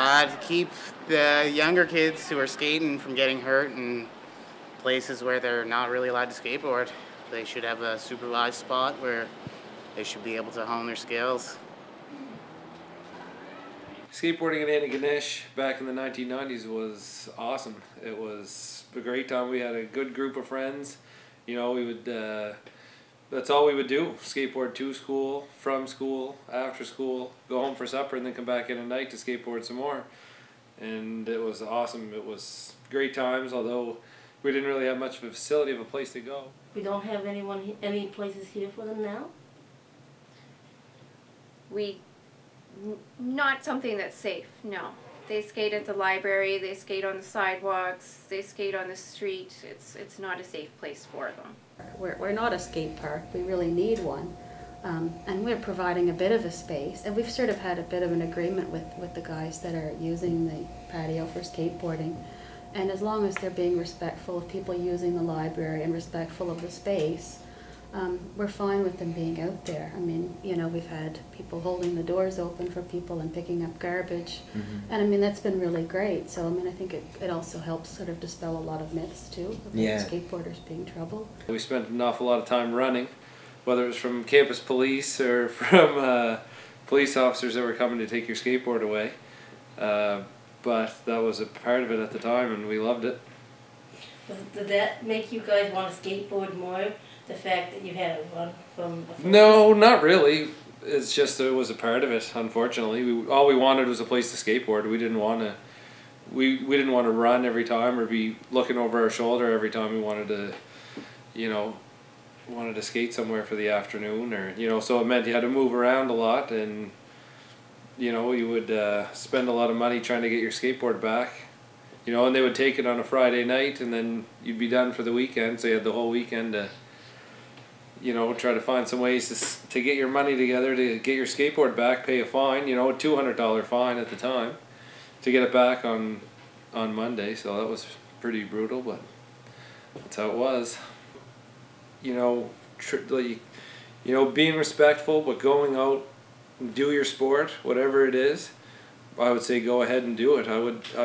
To keep the younger kids who are skating from getting hurt in places where they're not really allowed to skateboard. They should have a supervised spot where they should be able to hone their skills. Skateboarding in Antigonish back in the 1990s was awesome. It was a great time. We had a good group of friends. You know, we would, that's all we would do. Skateboard to school, from school, after school, go home for supper, and then come back in at night to skateboard some more. And it was awesome. It was great times, although we didn't really have much of a facility of a place to go. We don't have any places here for them now? Not something that's safe, no. They skate at the library, they skate on the sidewalks, they skate on the street. It's not a safe place for them. We're not a skate park, we really need one. And we're providing a bit of a space, and we've sort of had a bit of an agreement with the guys that are using the patio for skateboarding. And as long as they're being respectful of people using the library and respectful of the space, we're fine with them being out there. I mean, you know, we've had people holding the doors open for people and picking up garbage. And I mean, that's been really great. So I mean, I think it also helps sort of dispel a lot of myths too about skateboarders being trouble. We spent an awful lot of time running, whether it was from campus police or from police officers that were coming to take your skateboard away. But that was a part of it at the time, and we loved it. Did that make you guys want to skateboard more? The fact that you had to run from before? No, not really. It's just that it was a part of it. Unfortunately, all we wanted was a place to skateboard. We didn't want to. We didn't want to run every time or be looking over our shoulder every time we wanted to, you know, wanted to skate somewhere for the afternoon, or you know. So it meant you had to move around a lot, and you know, you would spend a lot of money trying to get your skateboard back. You know, and they would take it on a Friday night, and then you'd be done for the weekend. So you had the whole weekend to, you know, try to find some ways to get your money together to get your skateboard back, pay a fine, you know, a $200 fine at the time to get it back on Monday. So that was pretty brutal, but that's how it was. You know, being respectful, but going out and do your sport, whatever it is, I would say go ahead and do it. I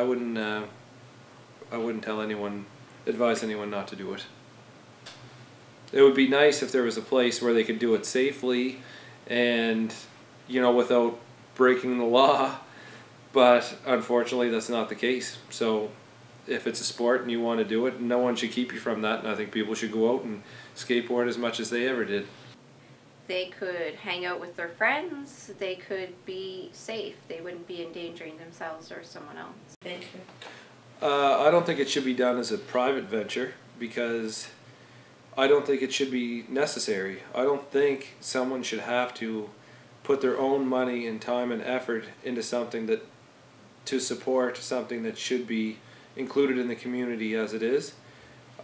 wouldn't advise anyone not to do it. It would be nice if there was a place where they could do it safely and, you know, without breaking the law, but unfortunately that's not the case. So if it's a sport and you want to do it, no one should keep you from that, and I think people should go out and skateboard as much as they ever did. They could hang out with their friends, they could be safe, they wouldn't be endangering themselves or someone else. Thank you. I don't think it should be done as a private venture, because I don't think it should be necessary. I don't think someone should have to put their own money and time and effort into something to support something that should be included in the community as it is.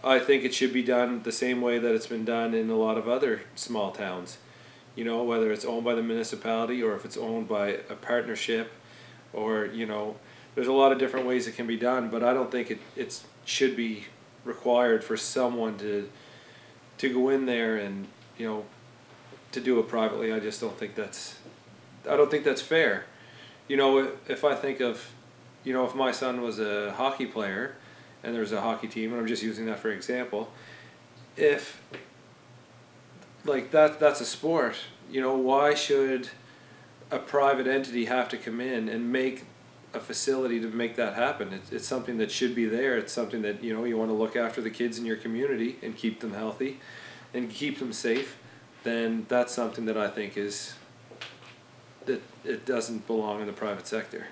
I think it should be done the same way that it's been done in a lot of other small towns. You know, whether it's owned by the municipality or if it's owned by a partnership, or, you know, there's a lot of different ways it can be done, but I don't think it should be required for someone to go in there and, you know, to do it privately. I just don't think that's fair. You know, if I think of, you know, if my son was a hockey player and there's a hockey team, and I'm just using that for example, if, like, that's a sport, you know, why should a private entity have to come in and make a facility to make that happen? It's something that should be there. It's something that, you know, you want to look after the kids in your community and keep them healthy and keep them safe. Then that's something that I think is that it doesn't belong in the private sector.